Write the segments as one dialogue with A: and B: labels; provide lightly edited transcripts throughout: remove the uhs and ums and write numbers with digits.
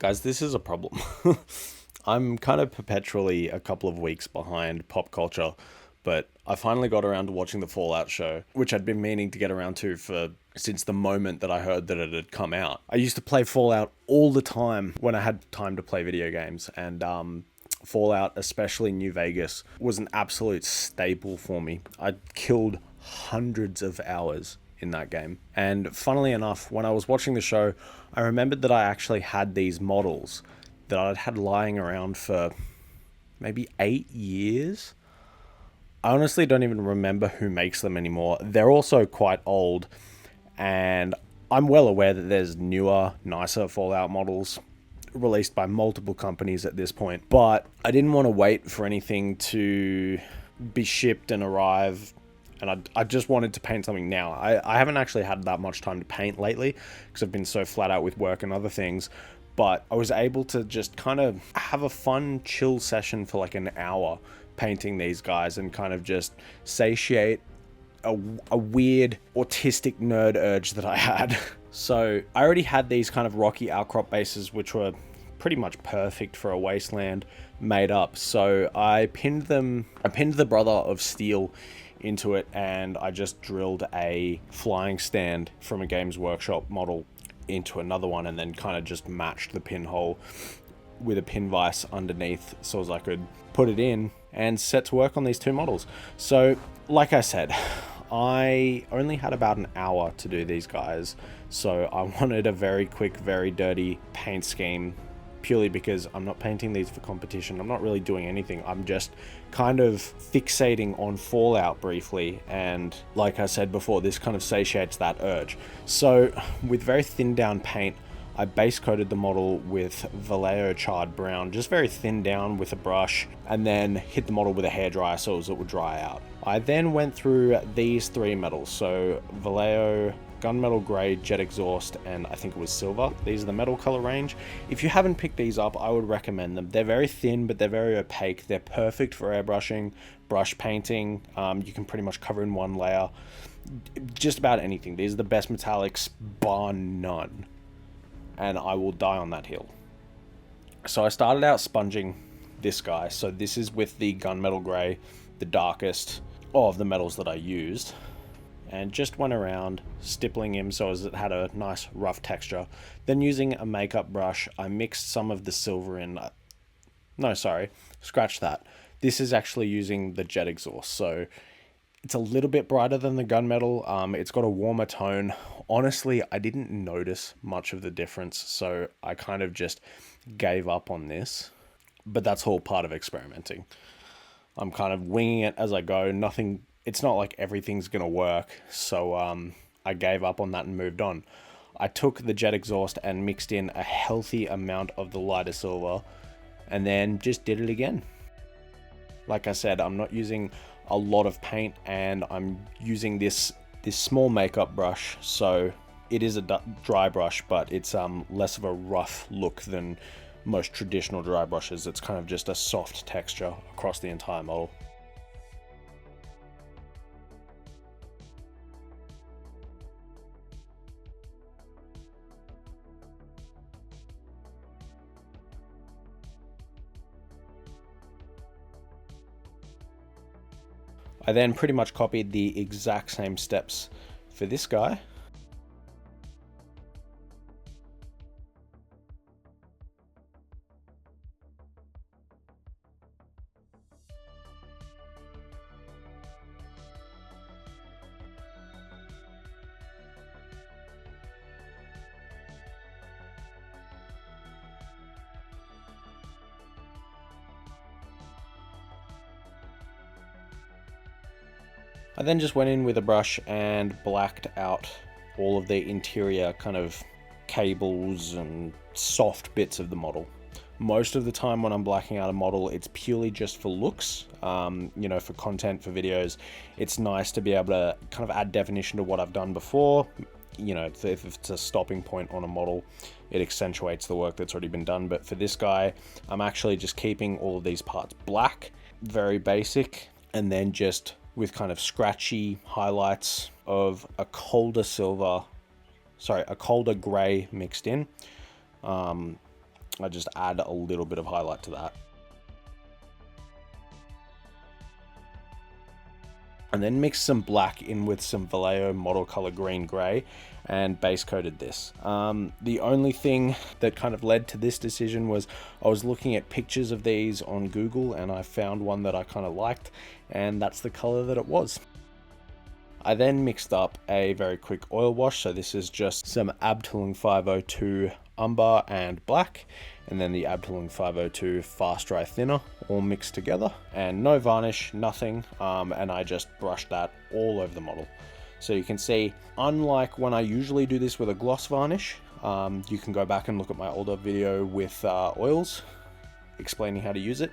A: Guys, this is a problem. I'm kind of perpetually a couple of weeks behind pop culture, but I finally got around to watching the Fallout show, which I'd been meaning to get around to for since the moment that I heard that it had come out. I used to play Fallout all the time when I had time to play video games, and Fallout, especially New Vegas, was an absolute staple for me. I killed hundreds of hours in that game. And funnily enough, when I was watching the show, I remembered that I actually had these models that I'd had lying around for maybe 8 years. I honestly don't even remember who makes them anymore. They're also quite old, and I'm well aware that there's newer, nicer Fallout models released by multiple companies at this point, but I didn't want to wait for anything to be shipped and arrive, and I just wanted to paint something now. I haven't actually had that much time to paint lately because I've been so flat out with work and other things, but I was able to just kind of have a fun, chill session for like an hour painting these guys and kind of just satiate a weird autistic nerd urge that I had. So I already had these kind of rocky outcrop bases, which were pretty much perfect for a wasteland, made up. So I pinned the Brother of Steel into it, and I just drilled a flying stand from a Games Workshop model into another one, and then kind of just matched the pinhole with a pin vise underneath so as I could put it in and set to work on these two models. So like I said, I only had about an hour to do these guys, so I wanted a very quick, very dirty paint scheme, purely because I'm not painting these for competition. I'm not really doing anything. I'm just kind of fixating on Fallout briefly, and like I said before, this kind of satiates that urge. So with very thin down paint, I base coated the model with Vallejo charred brown, just very thin down with a brush, and then hit the model with a hairdryer so as it would dry out. I then went through these three metals, so Vallejo, Gunmetal Grey, Jet Exhaust, and I think it was Silver. These are the metal color range. If you haven't picked these up, I would recommend them. They're very thin, but they're very opaque. They're perfect for airbrushing, brush painting. You can pretty much cover in one layer. Just about anything. These are the best metallics, bar none. And I will die on that hill. So I started out sponging this guy. So this is with the Gunmetal Grey, the darkest of the metals that I used, and just went around stippling him so as it had a nice rough texture. Then using a makeup brush, I mixed some of the silver in. No, sorry, scratch that. This is actually using the Jet Exhaust, so it's a little bit brighter than the gunmetal. It's got a warmer tone. Honestly, I didn't notice much of the difference, so I kind of just gave up on this. But that's all part of experimenting. I'm kind of winging it as I go. It's not like everything's going to work, so I gave up on that and moved on. I took the Jet Exhaust and mixed in a healthy amount of the lighter silver, and then just did it again. Like I said, I'm not using a lot of paint, and I'm using this small makeup brush, so it is a dry brush, but it's less of a rough look than most traditional dry brushes. It's kind of just a soft texture across the entire model. I then pretty much copied the exact same steps for this guy. I then just went in with a brush and blacked out all of the interior kind of cables and soft bits of the model. Most of the time when I'm blacking out a model, it's purely just for looks, for content, for videos. It's nice to be able to kind of add definition to what I've done before. If it's a stopping point on a model, it accentuates the work that's already been done. But for this guy, I'm actually just keeping all of these parts black, very basic, and then just with kind of scratchy highlights of a colder gray mixed in. I just add a little bit of highlight to that. And then mixed some black in with some Vallejo Model Color Green Grey and base coated this. The only thing that kind of led to this decision was I was looking at pictures of these on Google and I found one that I kind of liked, and that's the color that it was. I then mixed up a very quick oil wash. So this is just some Abteilung 502 Umber and black, and then the Abteilung 502 Fast Dry Thinner, all mixed together, and no varnish, nothing. And I just brushed that all over the model. So you can see, unlike when I usually do this with a gloss varnish, you can go back and look at my older video with oils explaining how to use it.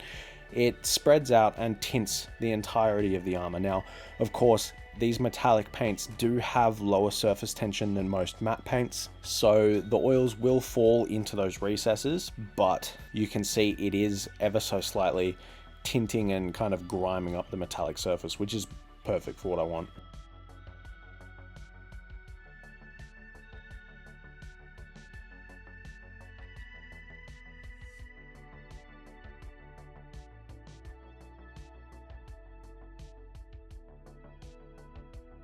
A: It spreads out and tints the entirety of the armor. Now, of course, these metallic paints do have lower surface tension than most matte paints, so the oils will fall into those recesses, but you can see it is ever so slightly tinting and kind of griming up the metallic surface, which is perfect for what I want.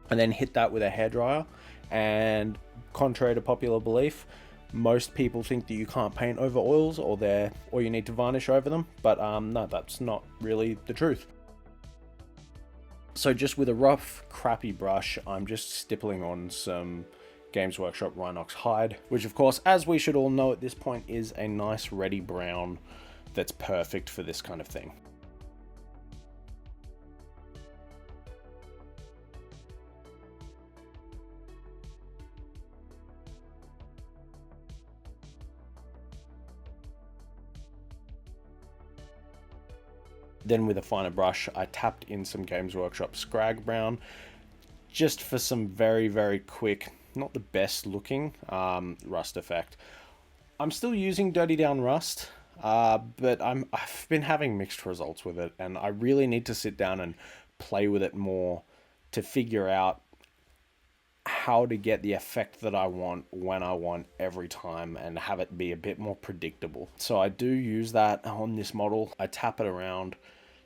A: And then hit that with a hairdryer, and contrary to popular belief, most people think that you can't paint over oils or you need to varnish over them, but no, that's not really the truth. So just with a rough, crappy brush, I'm just stippling on some Games Workshop Rhinox hide, which of course, as we should all know at this point, is a nice reddy brown that's perfect for this kind of thing. Then with a finer brush, I tapped in some Games Workshop Scrag Brown, just for some very, very quick, not the best looking rust effect. I'm still using Dirty Down Rust, but I've been having mixed results with it, and I really need to sit down and play with it more to figure out how to get the effect that I want when I want every time and have it be a bit more predictable. So I do use that on this model. I tap it around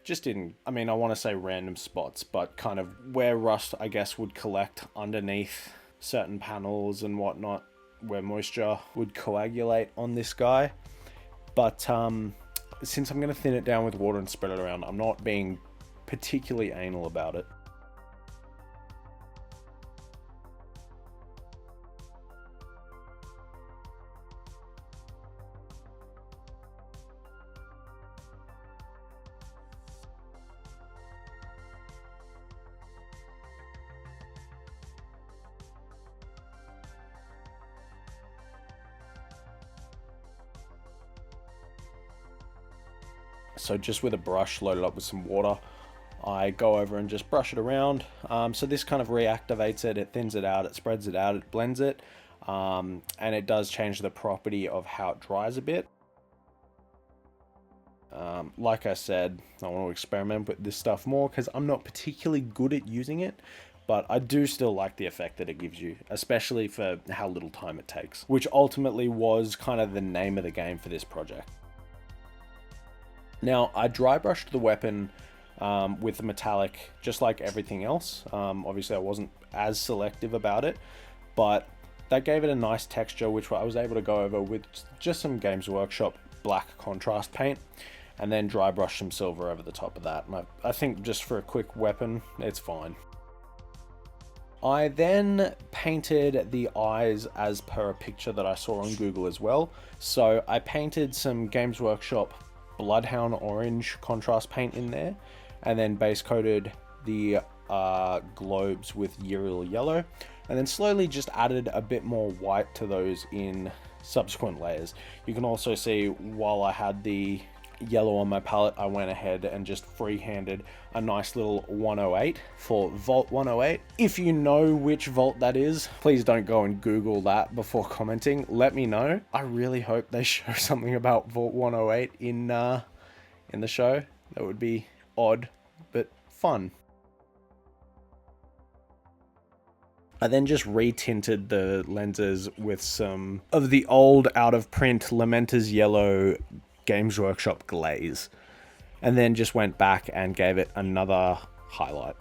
A: just in, I mean, I want to say random spots, but kind of where rust, I guess, would collect underneath certain panels and whatnot, where moisture would coagulate on this guy. But since I'm going to thin it down with water and spread it around, I'm not being particularly anal about it. So just with a brush loaded up with some water, I go over and just brush it around. So this kind of reactivates it, it thins it out, it spreads it out, it blends it, and it does change the property of how it dries a bit. Like I said, I want to experiment with this stuff more because I'm not particularly good at using it, but I do still like the effect that it gives you, especially for how little time it takes, which ultimately was kind of the name of the game for this project. Now, I dry brushed the weapon with the metallic, just like everything else. Obviously, I wasn't as selective about it, but that gave it a nice texture, which I was able to go over with just some Games Workshop black contrast paint, and then dry brush some silver over the top of that. And I think just for a quick weapon, it's fine. I then painted the eyes as per a picture that I saw on Google as well. So I painted some Games Workshop Bloodhound orange contrast paint in there, and then base coated the globes with Yril yellow, and then slowly just added a bit more white to those in subsequent layers. You can also see while I had the yellow on my palette, I went ahead and just free-handed a nice little 108 for Vault 108. If you know which vault that is, please don't go and Google that before commenting. Let me know. I really hope they show something about Vault 108 in the show. That would be odd, but fun. I then just retinted the lenses with some of the old out-of-print Lamenter's Yellow Games Workshop glaze, and then just went back and gave it another highlight.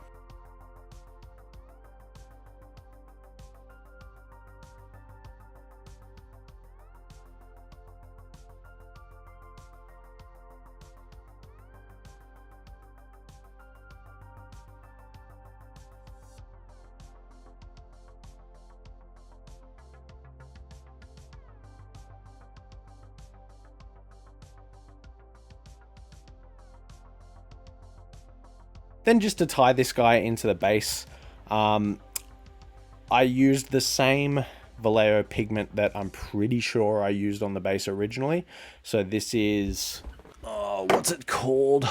A: Then just to tie this guy into the base, I used the same Vallejo pigment that I'm pretty sure I used on the base originally. So this is, what's it called?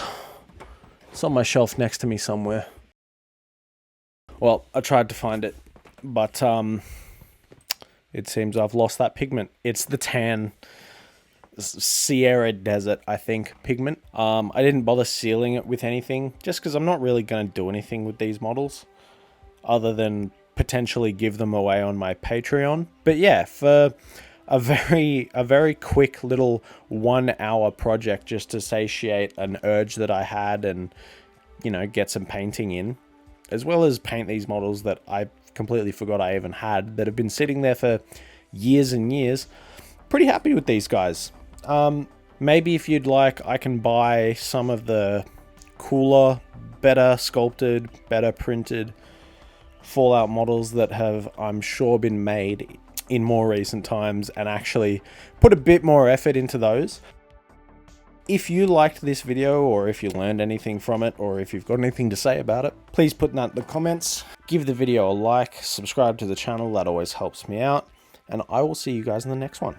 A: It's on my shelf next to me somewhere. Well, I tried to find it, but it seems I've lost that pigment. It's the tan Sierra Desert, I think, pigment. I didn't bother sealing it with anything, just because I'm not really going to do anything with these models, other than potentially give them away on my Patreon. But yeah, for a very quick little 1 hour project just to satiate an urge that I had and, you know, get some painting in, as well as paint these models that I completely forgot I even had, that have been sitting there for years and years. Pretty happy with these guys. Maybe if you'd like, I can buy some of the cooler, better sculpted, better printed Fallout models that have, I'm sure, been made in more recent times, and actually put a bit more effort into those. If you liked this video, or if you learned anything from it, or if you've got anything to say about it, please put that in the comments. Give the video a like, subscribe to the channel, that always helps me out, and I will see you guys in the next one.